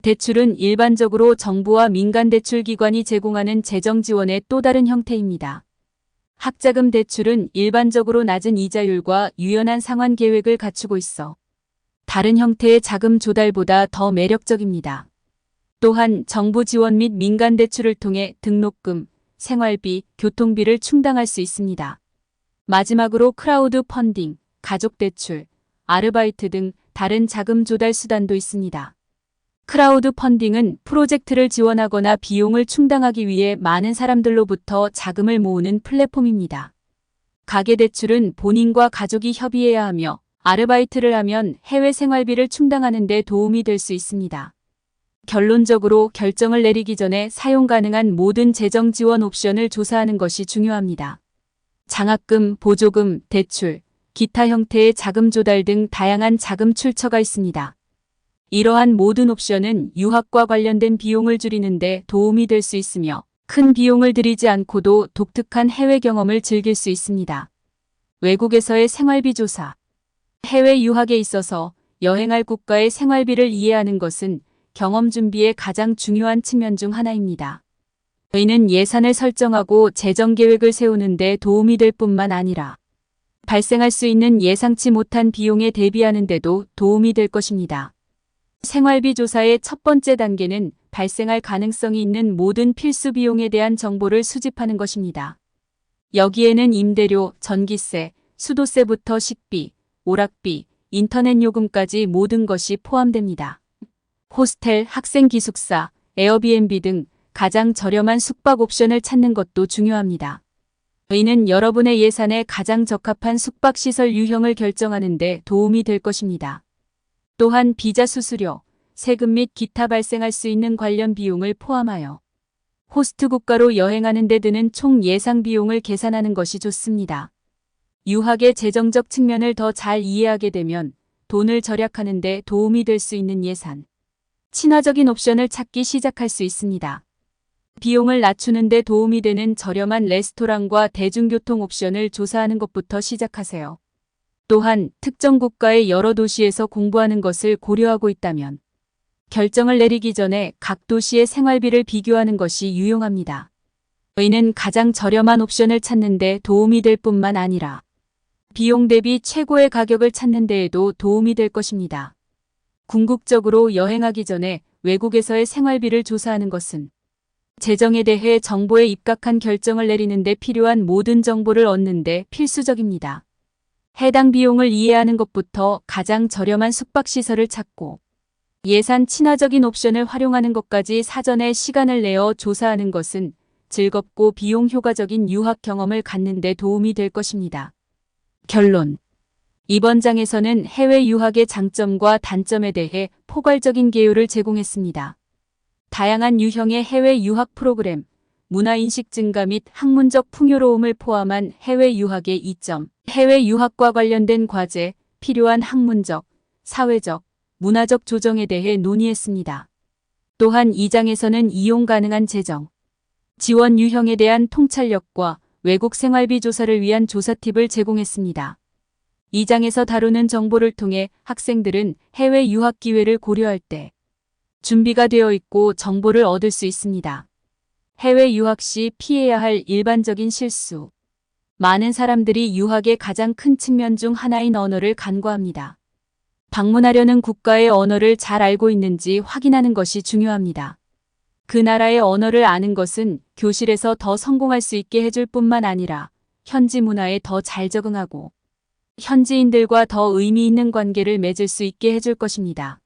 대출은 일반적으로 정부와 민간대출기관이 제공하는 재정 지원의 또 다른 형태입니다. 학자금 대출은 일반적으로 낮은 이자율과 유연한 상환 계획을 갖추고 있어 다른 형태의 자금 조달보다 더 매력적입니다. 또한 정부 지원 및 민간 대출을 통해 등록금, 생활비, 교통비를 충당할 수 있습니다. 마지막으로 크라우드 펀딩, 가족 대출, 아르바이트 등 다른 자금 조달 수단도 있습니다. 크라우드 펀딩은 프로젝트를 지원하거나 비용을 충당하기 위해 많은 사람들로부터 자금을 모으는 플랫폼입니다. 가계대출은 본인과 가족이 협의해야 하며 아르바이트를 하면 해외 생활비를 충당하는 데 도움이 될 수 있습니다. 결론적으로 결정을 내리기 전에 사용 가능한 모든 재정 지원 옵션을 조사하는 것이 중요합니다. 장학금, 보조금, 대출, 기타 형태의 자금 조달 등 다양한 자금 출처가 있습니다. 이러한 모든 옵션은 유학과 관련된 비용을 줄이는 데 도움이 될 수 있으며 큰 비용을 들이지 않고도 독특한 해외 경험을 즐길 수 있습니다. 외국에서의 생활비 조사. 해외 유학에 있어서 여행할 국가의 생활비를 이해하는 것은 경험 준비의 가장 중요한 측면 중 하나입니다. 이는 예산을 설정하고 재정 계획을 세우는 데 도움이 될 뿐만 아니라 발생할 수 있는 예상치 못한 비용에 대비하는 데도 도움이 될 것입니다. 생활비 조사의 첫 번째 단계는 발생할 가능성이 있는 모든 필수 비용에 대한 정보를 수집하는 것입니다. 여기에는 임대료, 전기세, 수도세부터 식비, 오락비, 인터넷 요금까지 모든 것이 포함됩니다. 호스텔, 학생 기숙사, 에어비앤비 등 가장 저렴한 숙박 옵션을 찾는 것도 중요합니다. 이는 여러분의 예산에 가장 적합한 숙박시설 유형을 결정하는 데 도움이 될 것입니다. 또한 비자 수수료, 세금 및 기타 발생할 수 있는 관련 비용을 포함하여 호스트 국가로 여행하는 데 드는 총 예상 비용을 계산하는 것이 좋습니다. 유학의 재정적 측면을 더 잘 이해하게 되면 돈을 절약하는 데 도움이 될 수 있는 예산, 친화적인 옵션을 찾기 시작할 수 있습니다. 비용을 낮추는 데 도움이 되는 저렴한 레스토랑과 대중교통 옵션을 조사하는 것부터 시작하세요. 또한 특정 국가의 여러 도시에서 공부하는 것을 고려하고 있다면 결정을 내리기 전에 각 도시의 생활비를 비교하는 것이 유용합니다. 이는 가장 저렴한 옵션을 찾는 데 도움이 될 뿐만 아니라 비용 대비 최고의 가격을 찾는 데에도 도움이 될 것입니다. 궁극적으로 여행하기 전에 외국에서의 생활비를 조사하는 것은 재정에 대해 정보에 입각한 결정을 내리는 데 필요한 모든 정보를 얻는 데 필수적입니다. 해당 비용을 이해하는 것부터 가장 저렴한 숙박시설을 찾고 예산 친화적인 옵션을 활용하는 것까지 사전에 시간을 내어 조사하는 것은 즐겁고 비용 효과적인 유학 경험을 갖는 데 도움이 될 것입니다. 결론. 이번 장에서는 해외 유학의 장점과 단점에 대해 포괄적인 개요를 제공했습니다. 다양한 유형의 해외 유학 프로그램, 문화인식 증가 및 학문적 풍요로움을 포함한 해외 유학의 이점, 해외 유학과 관련된 과제, 필요한 학문적, 사회적, 문화적 조정에 대해 논의했습니다. 또한 이 장에서는 이용 가능한 재정, 지원 유형에 대한 통찰력과 외국 생활비 조사를 위한 조사 팁을 제공했습니다. 이 장에서 다루는 정보를 통해 학생들은 해외 유학 기회를 고려할 때 준비가 되어 있고 정보를 얻을 수 있습니다. 해외 유학 시 피해야 할 일반적인 실수. 많은 사람들이 유학의 가장 큰 측면 중 하나인 언어를 간과합니다. 방문하려는 국가의 언어를 잘 알고 있는지 확인하는 것이 중요합니다. 그 나라의 언어를 아는 것은 교실에서 더 성공할 수 있게 해줄 뿐만 아니라 현지 문화에 더 잘 적응하고 현지인들과 더 의미 있는 관계를 맺을 수 있게 해줄 것입니다.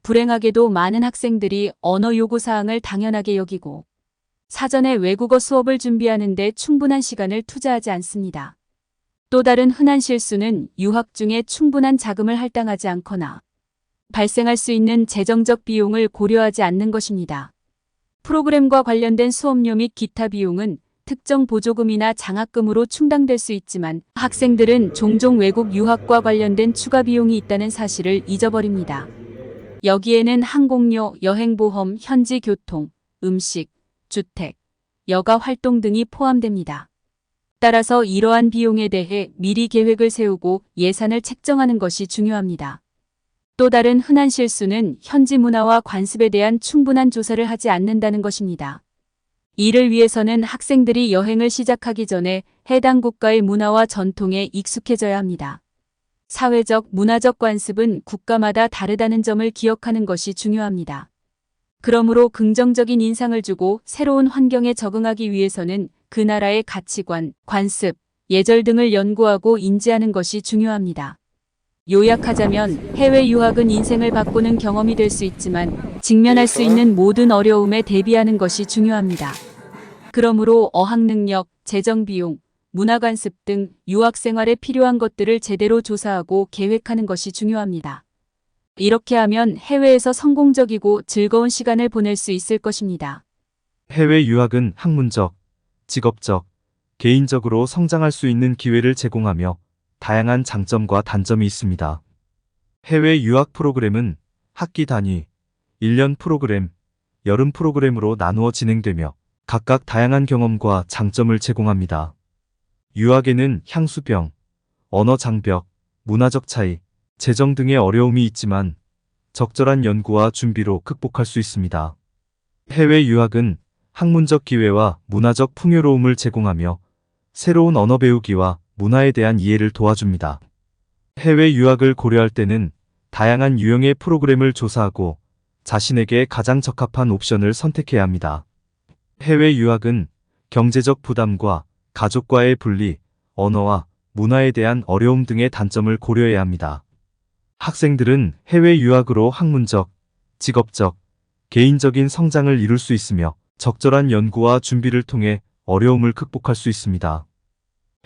불행하게도 많은 학생들이 언어 요구 사항을 당연하게 여기고 사전에 외국어 수업을 준비하는 데 충분한 시간을 투자하지 않습니다. 또 다른 흔한 실수는 유학 중에 충분한 자금을 할당하지 않거나 발생할 수 있는 재정적 비용을 고려하지 않는 것입니다. 프로그램과 관련된 수업료 및 기타 비용은 특정 보조금이나 장학금으로 충당될 수 있지만 학생들은 종종 외국 유학과 관련된 추가 비용이 있다는 사실을 잊어버립니다. 여기에는 항공료, 여행보험, 현지 교통, 음식, 주택, 여가 활동 등이 포함됩니다. 따라서 이러한 비용에 대해 미리 계획을 세우고 예산을 책정하는 것이 중요합니다. 또 다른 흔한 실수는 현지 문화와 관습에 대한 충분한 조사를 하지 않는다는 것입니다. 이를 위해서는 학생들이 여행을 시작하기 전에 해당 국가의 문화와 전통에 익숙해져야 합니다. 사회적, 문화적 관습은 국가마다 다르다는 점을 기억하는 것이 중요합니다. 그러므로 긍정적인 인상을 주고 새로운 환경에 적응하기 위해서는 그 나라의 가치관, 관습, 예절 등을 연구하고 인지하는 것이 중요합니다. 요약하자면 해외 유학은 인생을 바꾸는 경험이 될 수 있지만 직면할 수 있는 모든 어려움에 대비하는 것이 중요합니다. 그러므로 어학 능력, 재정 비용, 문화 관습 등 유학 생활에 필요한 것들을 제대로 조사하고 계획하는 것이 중요합니다. 이렇게 하면 해외에서 성공적이고 즐거운 시간을 보낼 수 있을 것입니다. 해외 유학은 학문적, 직업적, 개인적으로 성장할 수 있는 기회를 제공하며 다양한 장점과 단점이 있습니다. 해외 유학 프로그램은 학기 단위, 1년 프로그램, 여름 프로그램으로 나누어 진행되며 각각 다양한 경험과 장점을 제공합니다. 유학에는 향수병, 언어 장벽, 문화적 차이, 재정 등의 어려움이 있지만 적절한 연구와 준비로 극복할 수 있습니다. 해외 유학은 학문적 기회와 문화적 풍요로움을 제공하며 새로운 언어 배우기와 문화에 대한 이해를 도와줍니다. 해외 유학을 고려할 때는 다양한 유형의 프로그램을 조사하고 자신에게 가장 적합한 옵션을 선택해야 합니다. 해외 유학은 경제적 부담과 가족과의 분리, 언어와 문화에 대한 어려움 등의 단점을 고려해야 합니다. 학생들은 해외 유학으로 학문적, 직업적, 개인적인 성장을 이룰 수 있으며 적절한 연구와 준비를 통해 어려움을 극복할 수 있습니다.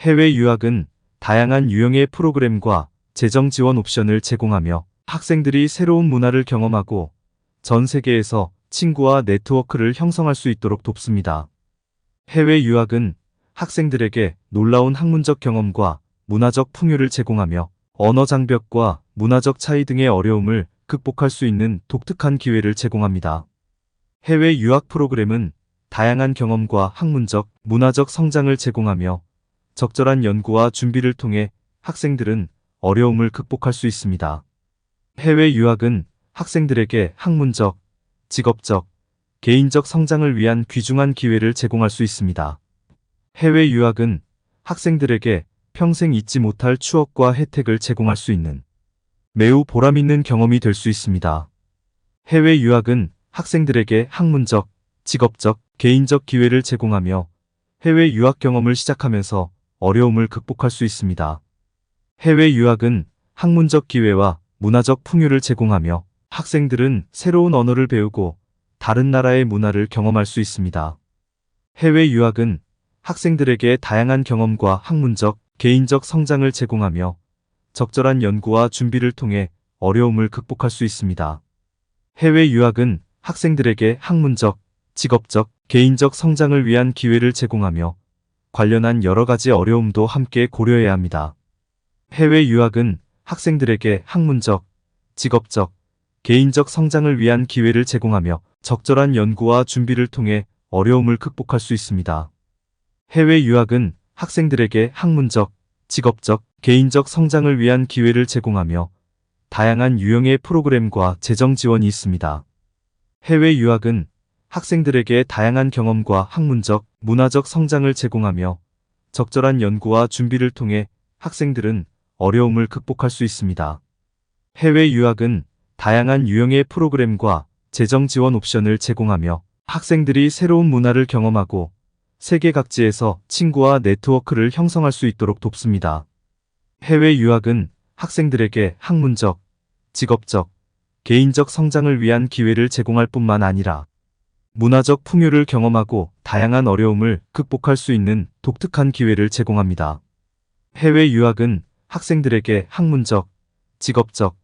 해외 유학은 다양한 유형의 프로그램과 재정 지원 옵션을 제공하며 학생들이 새로운 문화를 경험하고 전 세계에서 친구와 네트워크를 형성할 수 있도록 돕습니다. 해외 유학은 학생들에게 놀라운 학문적 경험과 문화적 풍요를 제공하며 언어 장벽과 문화적 차이 등의 어려움을 극복할 수 있는 독특한 기회를 제공합니다. 해외 유학 프로그램은 다양한 경험과 학문적, 문화적 성장을 제공하며 적절한 연구와 준비를 통해 학생들은 어려움을 극복할 수 있습니다. 해외 유학은 학생들에게 학문적, 직업적, 개인적 성장을 위한 귀중한 기회를 제공할 수 있습니다. 해외 유학은 학생들에게 평생 잊지 못할 추억과 혜택을 제공할 수 있는 매우 보람있는 경험이 될 수 있습니다. 해외 유학은 학생들에게 학문적, 직업적, 개인적 기회를 제공하며 해외 유학 경험을 시작하면서 어려움을 극복할 수 있습니다. 해외 유학은 학문적 기회와 문화적 풍요를 제공하며 학생들은 새로운 언어를 배우고 다른 나라의 문화를 경험할 수 있습니다. 해외 유학은 학생들에게 다양한 경험과 학문적, 개인적 성장을 제공하며 적절한 연구와 준비를 통해 어려움을 극복할 수 있습니다. 해외 유학은 학생들에게 학문적, 직업적, 개인적 성장을 위한 기회를 제공하며 관련한 여러 가지 어려움도 함께 고려해야 합니다. 해외 유학은 학생들에게 학문적, 직업적, 개인적 성장을 위한 기회를 제공하며 적절한 연구와 준비를 통해 어려움을 극복할 수 있습니다. 해외 유학은 학생들에게 학문적, 직업적, 개인적 성장을 위한 기회를 제공하며 다양한 유형의 프로그램과 재정 지원이 있습니다. 해외 유학은 학생들에게 다양한 경험과 학문적, 문화적 성장을 제공하며 적절한 연구와 준비를 통해 학생들은 어려움을 극복할 수 있습니다. 해외 유학은 다양한 유형의 프로그램과 재정 지원 옵션을 제공하며 학생들이 새로운 문화를 경험하고 세계 각지에서 친구와 네트워크를 형성할 수 있도록 돕습니다. 해외 유학은 학생들에게 학문적, 직업적, 개인적 성장을 위한 기회를 제공할 뿐만 아니라 문화적 풍요를 경험하고 다양한 어려움을 극복할 수 있는 독특한 기회를 제공합니다. 해외 유학은 학생들에게 학문적, 직업적,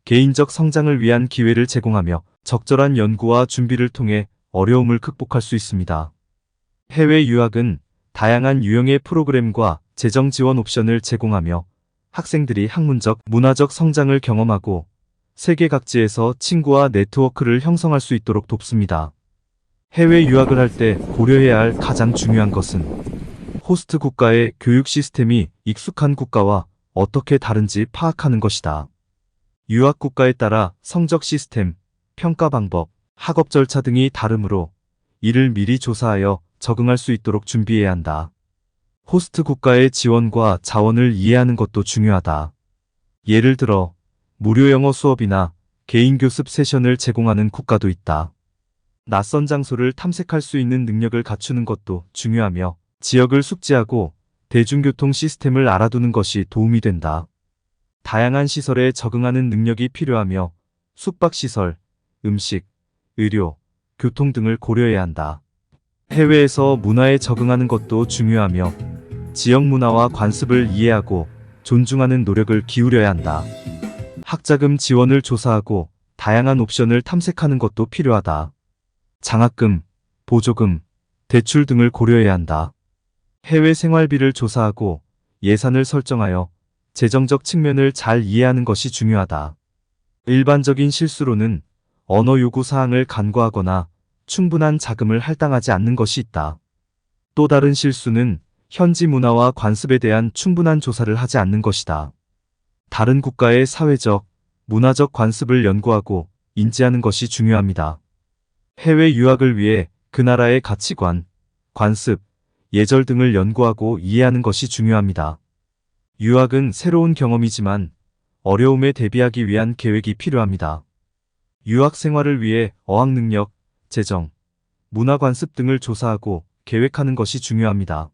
개인적 성장을 위한 기회를 제공하며 적절한 연구와 준비를 통해 어려움을 극복할 수 있습니다. 해외 유학은 다양한 유형의 프로그램과 재정 지원 옵션을 제공하며 학생들이 학문적, 문화적 성장을 경험하고 세계 각지에서 친구와 네트워크를 형성할 수 있도록 돕습니다. 해외 유학을 할 때 고려해야 할 가장 중요한 것은 호스트 국가의 교육 시스템이 익숙한 국가와 어떻게 다른지 파악하는 것이다. 유학 국가에 따라 성적 시스템, 평가 방법, 학업 절차 등이 다르므로 이를 미리 조사하여 적응할 수 있도록 준비해야 한다. 호스트 국가의 지원과 자원을 이해하는 것도 중요하다. 예를 들어 무료 영어 수업이나 개인 교습 세션을 제공하는 국가도 있다. 낯선 장소를 탐색할 수 있는 능력을 갖추는 것도 중요하며 지역을 숙지하고 대중교통 시스템을 알아두는 것이 도움이 된다. 다양한 시설에 적응하는 능력이 필요하며 숙박시설, 음식, 의료, 교통 등을 고려해야 한다. 해외에서 문화에 적응하는 것도 중요하며 지역 문화와 관습을 이해하고 존중하는 노력을 기울여야 한다. 학자금 지원을 조사하고 다양한 옵션을 탐색하는 것도 필요하다. 장학금, 보조금, 대출 등을 고려해야 한다. 해외 생활비를 조사하고 예산을 설정하여 재정적 측면을 잘 이해하는 것이 중요하다. 일반적인 실수로는 언어 요구 사항을 간과하거나 충분한 자금을 할당하지 않는 것이 있다. 또 다른 실수는 현지 문화와 관습에 대한 충분한 조사를 하지 않는 것이다. 다른 국가의 사회적, 문화적 관습을 연구하고 인지하는 것이 중요합니다. 해외 유학을 위해 그 나라의 가치관, 관습, 예절 등을 연구하고 이해하는 것이 중요합니다. 유학은 새로운 경험이지만 어려움에 대비하기 위한 계획이 필요합니다. 유학 생활을 위해 어학 능력, 재정, 문화 관습 등을 조사하고 계획하는 것이 중요합니다.